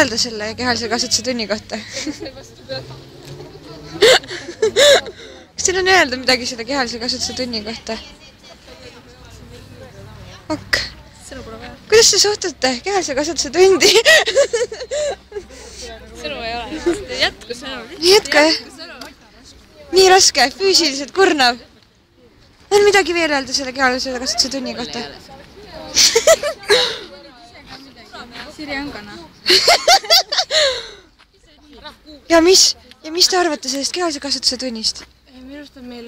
öelda selle kehalise kasvatuse tunni kohta? Kas teil on öelda midagi selle kehalise kasvatuse tunni kohta? Ok. Kuidas te suhtute kehalise kasvatuse tundi? Sõnu ei ole. Jätku sõnu. Jätku, jah? Nii raske, füüsiliselt kurnav. On midagi veel öelda selle kehalise kasvatuse tunni kohta? Siri Angana. Ja mis te arvate sellest kehalise kasvatuse tunnist? Minu arust on meil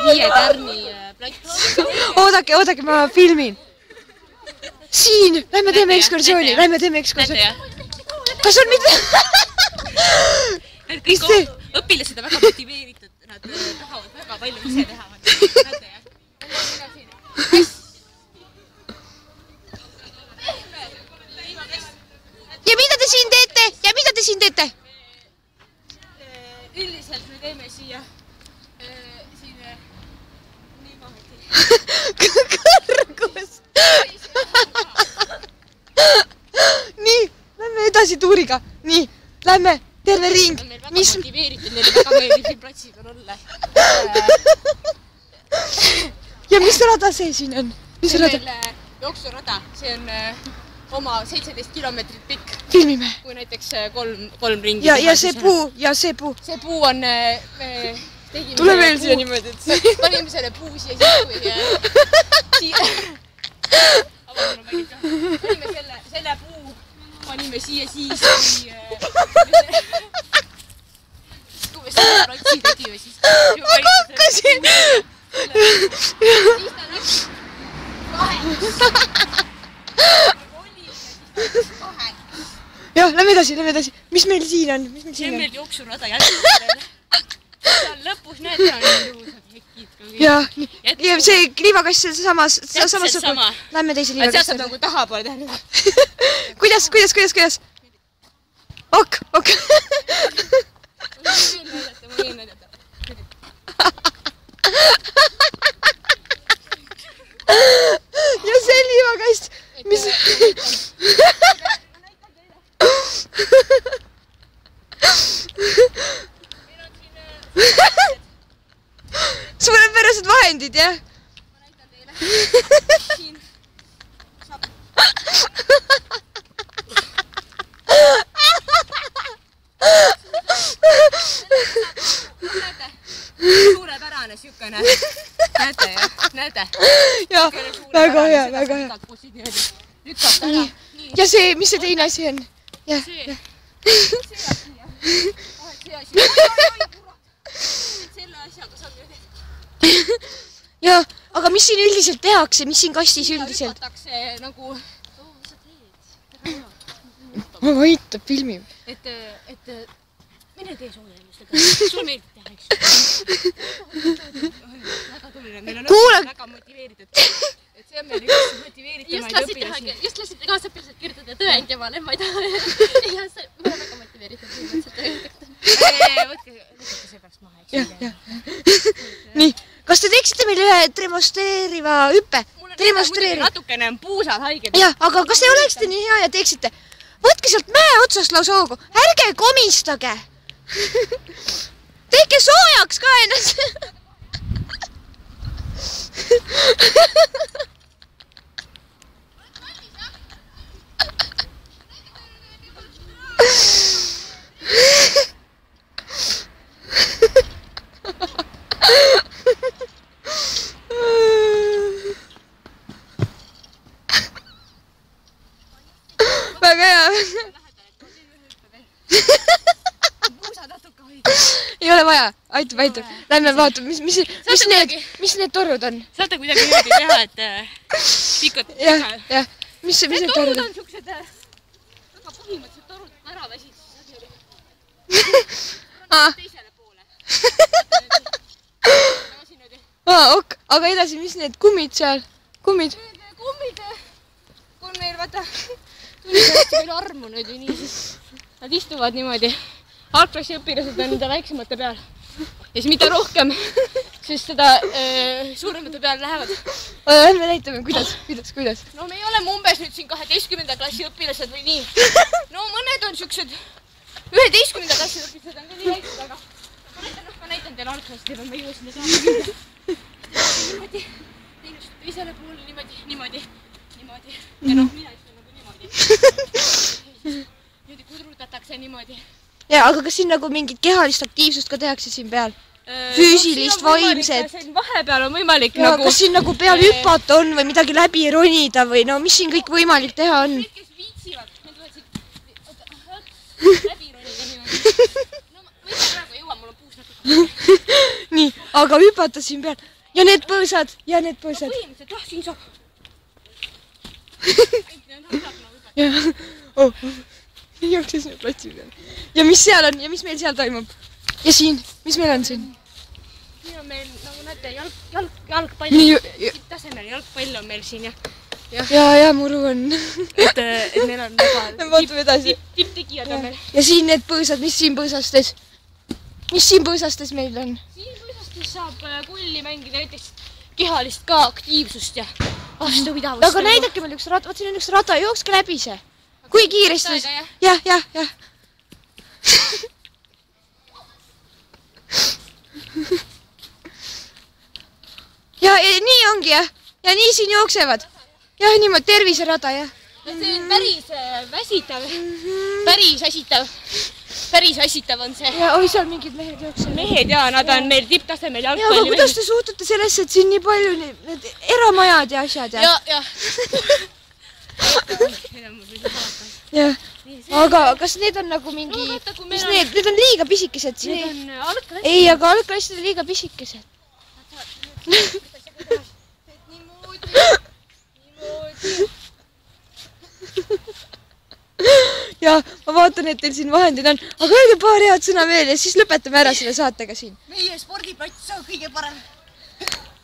5 tärni plats. Oodake, ma filmin. Siin, lähme teeme ekskursiooni, Kas on mida? Kõik õpilased on väga motiveeritud, nad tahavad väga palju ise teha. Ja mida te siin teete? Üldiselt me teeme siia niimoodi. Kõrgus! Nii, lähme edasi tuuriga. Nii, lähme terve ring. Meil väga motiveeritud, neil väga meeldib siin platsil on olla. Ja mis rada see siin on? See on meil jooksurada, see on oma 17 kilomeetrit pikk. Filmime. Kui näiteks 3 ringi. Ja see puu. See puu on... Tule veel siia niimoodi, et... Panime selle puu siia siis, kui... Panime selle puu, panime siia siis, kui me selle platsi tegime, siis... Ma kakkasin! Siis ta läks kaheks. Jah, lähme edasi. Mis meil siin on? See on meil jooksurada jätkub. Seal lõpus need on juhusad hekid. Ja see liivakast on samas sama. Lähme teise liivakast. Seal saab nagu taha poole teha. Kuidas? Ok. Ma võin näidata. Ja see liivakast, mis... Suurepärased vahendid, jah? Ma näitan teile. Siin saab. Näete? Suurepärane siukene. Näete, jah? Näete? Jaa, väga hea. Lükkab täna. Ja see, mis see teine asi on? See asi. Selle asjaga saab nüüd. Jaa, aga mis siin üldiselt tehakse? Mis siin kastis üldiselt? Hüpatakse nagu... Ma võitab filmib. Et mine tee soojendustega. Sul meeldib teha, eks? Väga tuline. Meil on väga motiveeritud. Et see on meil üks motiveeritumaid õpilasi. Just lasite kaasõpilased kirjutada tõend ja ma olen, ma ei taha. Ja see on väga motiveeritud. Võtke see peaks maha, eks? Nii, kas te teeksite meil ühe demonstreeriva hüppe? Natukene on puusad haiged. Jah, aga kas te oleksite nii hea ja teeksite? Võtke sealt mäe otsast lausa hoogu. Ärge komistage! Tehke soojaks ka ennast! Väga hea. Ei ole vaja, aitab. Lähme vaatame, mis need torud on? Saate kuidagi niimoodi teha, et pikad teha. Jah, mis need torud Torud on? on siuksed väga põhimõtteliselt torud ära väsid. Teisele poole. Ok, aga edasi, mis need kummid seal? Kummid? Kummid, kui meil vaata tunnisõesti meil armunud ja nii, siis nad istuvad niimoodi. Algklassi õpilased on nende väiksemate peal. Ja siis mida rohkem, siis seda suuremate peal lähevad. Lähme näitame, kuidas? No me oleme umbes nüüd siin 12. klassi õpilased või nii. No mõned on siuksed 11. klassi õpilased on ka nii väiksed, aga ma näitan teile algklassi, ma ei jõua sinna saama. Niimoodi, teinust teisele poole niimoodi. Ja noh, mina istun nagu niimoodi. Niimoodi kudrutatakse niimoodi. Ja, aga kas siin nagu mingit kehalist aktiivsust ka tehakse siin peal? Füüsilist, vaimset? Vahepeal on võimalik ja, nagu... Kas siin nagu peal hüpata on või midagi läbi ronida või no mis siin kõik võimalik teha on? Need, kes viitsivad, need võivad siit läbi ronida niimoodi. No ma ikka praegu jõuan, mul on puus natuke. Nii, aga hüpata siin peal. Ja need põõsad. No põhimõtteliselt, jah, siin saab. Jah, oh. Jookses nüüd platsi peal. Ja mis seal on ja mis meil seal toimub? Ja siin, mis meil on siin? Siin on meil, nagu näete, jalgpall. Tasemel jalgpall on meil siin, jah. Ja, muru on. Et meil on väga... Vaatame edasi. Tipptegijad on meil. Ja siin need põõsad, mis siin põõsastes? Mis siin põõsastes meil on? Siin põõsastes saab kulli mängida näiteks kehalist ka aktiivsust ja vastupidavust. Aga näidake meil üks rada, vaat siin on üks rada, jookske läbi see. Kui kiiresti? Jah. Ja nii ongi, jah. Ja nii siin jooksevad. Jah, niimoodi terviserada, jah. See on päris väsitav. Päris väsitav on see. Ja oi, seal mingid mehed jooksevad. Mehed ja nad on meil tipptasemel jalgpalli. Ja, aga kuidas te suhtute sellesse, et siin nii palju need eramajad ja asjad? Ja. Jah. Aga kas need on nagu mingi... Mis need on liiga pisikesed? Need on algklassid. Ei, aga algklassid on liiga pisikesed. Niimoodi. Ja ma vaatan, et teil siin vahendid on. Aga öelge paar head sõna veel ja siis lõpetame ära selle saatega siin. Meie spordiplats on kõige parem.